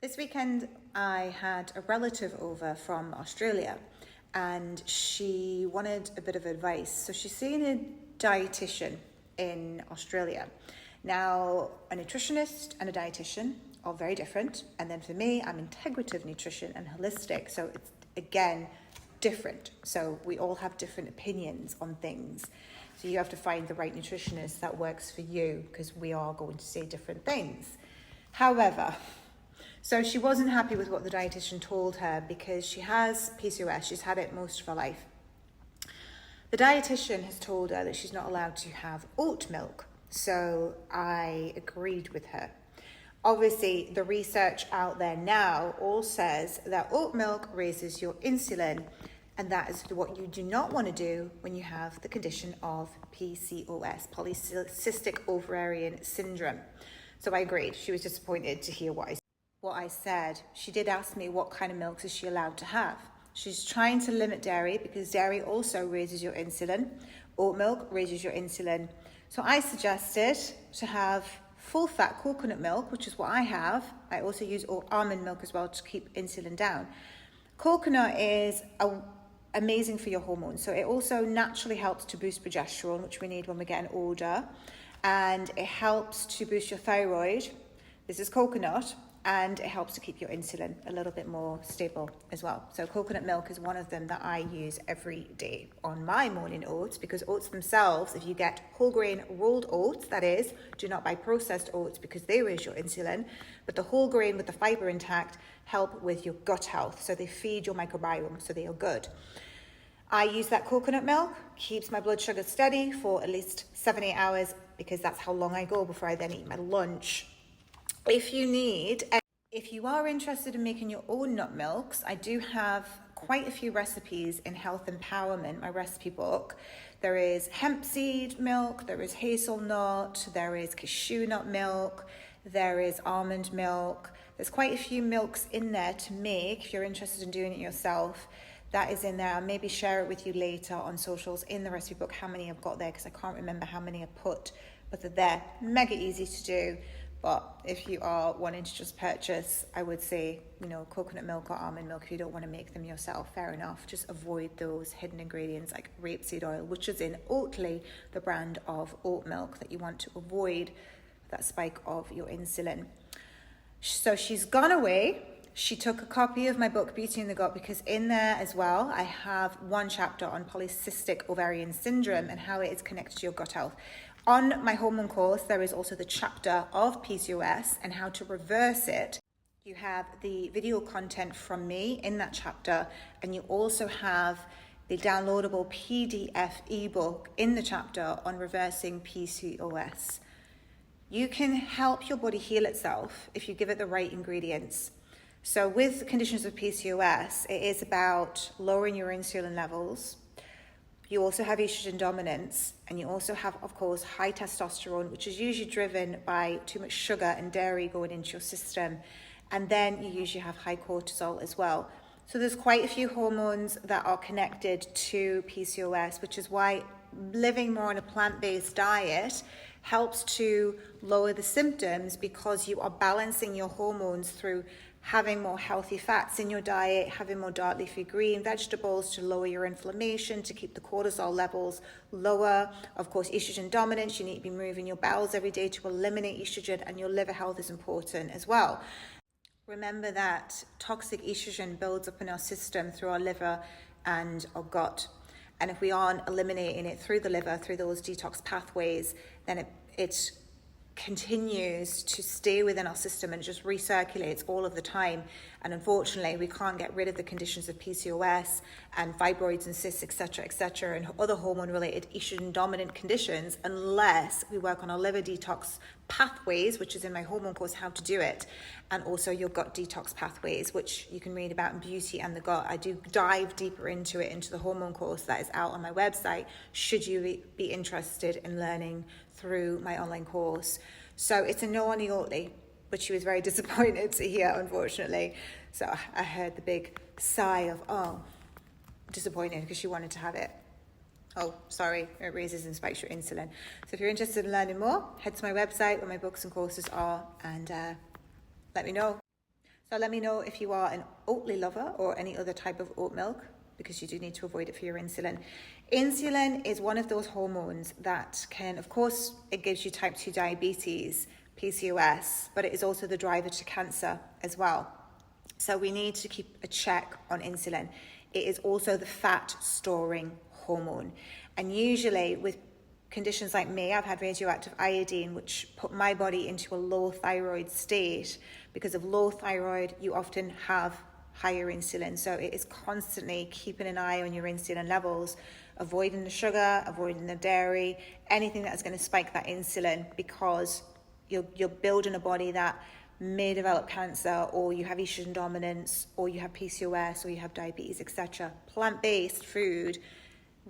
This weekend I had a relative over from Australia and she wanted a bit of advice. So she's seeing a dietitian in Australia. Now, a nutritionist and a dietitian are very different. And then for me, I'm integrative nutrition and holistic. So it's, again, different. So we all have different opinions on things. So you have to find the right nutritionist that works for you because we are going to say different things. However, so she wasn't happy with what the dietitian told her because she has PCOS. She's had it most of her life. The dietitian has told her that she's not allowed to have oat milk. So I agreed with her. Obviously, the research out there now all says that oat milk raises your insulin, and that is what you do not want to do when you have the condition of PCOS, polycystic ovarian syndrome. So I agreed. She was disappointed to hear what I said. She did ask me what kind of milks is she allowed to have. She's trying to limit dairy because dairy also raises your insulin. Oat milk raises your insulin. So I suggested to have full fat coconut milk, which is what I have. I also use almond milk as well to keep insulin down. Coconut is amazing for your hormones. So it also naturally helps to boost progesterone, which we need when we're getting older. And it helps to boost your thyroid. This is coconut. And it helps to keep your insulin a little bit more stable as well. So coconut milk is one of them that I use every day on my morning oats, because oats themselves, if you get whole grain rolled oats, that is, do not buy processed oats because they raise your insulin, but the whole grain with the fiber intact help with your gut health. So they feed your microbiome, so they are good. I use that coconut milk, keeps my blood sugar steady for at least 7-8 hours because that's how long I go before I then eat my lunch. If you are interested in making your own nut milks, I do have quite a few recipes in Health Empowerment, my recipe book. There is hemp seed milk, there is hazelnut, there is cashew nut milk, there is almond milk. There's quite a few milks in there to make if you're interested in doing it yourself. That is in there. I'll maybe share it with you later on socials in the recipe book, how many I've got there, because I can't remember how many I put, but they're there. Mega easy to do. But if you are wanting to just purchase, I would say, coconut milk or almond milk if you don't want to make them yourself, fair enough. Just avoid those hidden ingredients like rapeseed oil, which is in Oatly, the brand of oat milk that you want to avoid that spike of your insulin. So she's gone away. She took a copy of my book, Beauty in the Gut, because in there as well, I have one chapter on polycystic ovarian syndrome and how it is connected to your gut health. On my hormone course, there is also the chapter of PCOS and how to reverse it. You have the video content from me in that chapter, and you also have the downloadable PDF ebook in the chapter on reversing PCOS. You can help your body heal itself if you give it the right ingredients. So with conditions of PCOS, it is about lowering your insulin levels. You also have estrogen dominance, and you also have, of course, high testosterone, which is usually driven by too much sugar and dairy going into your system. And then you usually have high cortisol as well. So there's quite a few hormones that are connected to PCOS, which is why living more on a plant-based diet helps to lower the symptoms, because you are balancing your hormones through having more healthy fats in your diet, having more dark leafy green vegetables to lower your inflammation, to keep the cortisol levels lower. Of course, estrogen dominance, you need to be moving your bowels every day to eliminate estrogen, and your liver health is important as well. Remember that toxic estrogen builds up in our system through our liver and our gut. And if we aren't eliminating it through the liver, through those detox pathways, then it continues to stay within our system and just recirculates all of the time. And unfortunately, we can't get rid of the conditions of PCOS and fibroids and cysts, etc., and other hormone-related estrogen-dominant conditions unless we work on our liver detox pathways, which is in my hormone course, how to do it, and also your gut detox pathways, which you can read about in Beauty and the Gut. I do dive deeper into it, into the hormone course that is out on my website, should you be interested in learning through my online course. So it's a no on the Oatly, but she was very disappointed to hear, unfortunately. So I heard the big sigh of, disappointed, because she wanted to have it. Oh, sorry, it raises and spikes your insulin. So if you're interested in learning more, head to my website where my books and courses are, and let me know. So let me know if you are an Oatly lover or any other type of oat milk, because you do need to avoid it for your insulin. Insulin is one of those hormones that can, of course, it gives you type 2 diabetes, PCOS, but it is also the driver to cancer as well. So we need to keep a check on insulin. It is also the fat storing hormone. And usually with conditions like me, I've had radioactive iodine, which put my body into a low thyroid state. Because of low thyroid, you often have higher insulin. So it is constantly keeping an eye on your insulin levels, avoiding the sugar, avoiding the dairy, anything that's going to spike that insulin, because you're building a body that may develop cancer, or you have estrogen dominance, or you have PCOS, or you have diabetes, etc. Plant-based food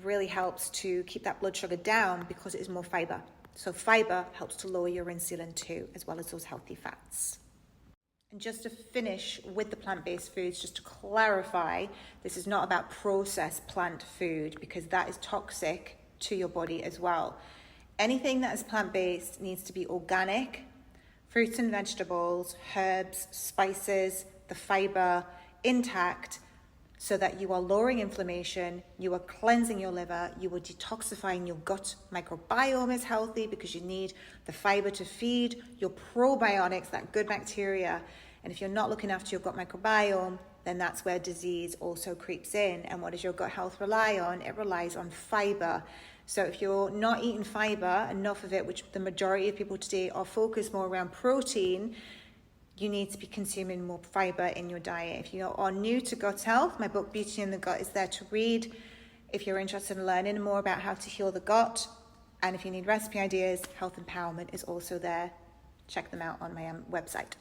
really helps to keep that blood sugar down because it is more fiber. So fiber helps to lower your insulin too, as well as those healthy fats. And just to finish with the plant-based foods, just to clarify, this is not about processed plant food, because that is toxic to your body as well. Anything that is plant-based needs to be organic, fruits and vegetables, herbs, spices, the fiber intact, so that you are lowering inflammation, you are cleansing your liver, you are detoxifying your gut microbiome is healthy, because you need the fiber to feed your probiotics, that good bacteria. And if you're not looking after your gut microbiome, then that's where disease also creeps in. And what does your gut health rely on? It relies on fiber. So if you're not eating fiber, enough of it, which the majority of people today are focused more around protein, you need to be consuming more fiber in your diet. If you are new to gut health, my book Beauty in the Gut is there to read. If you're interested in learning more about how to heal the gut, and if you need recipe ideas, Health Empowerment is also there. Check them out on my website.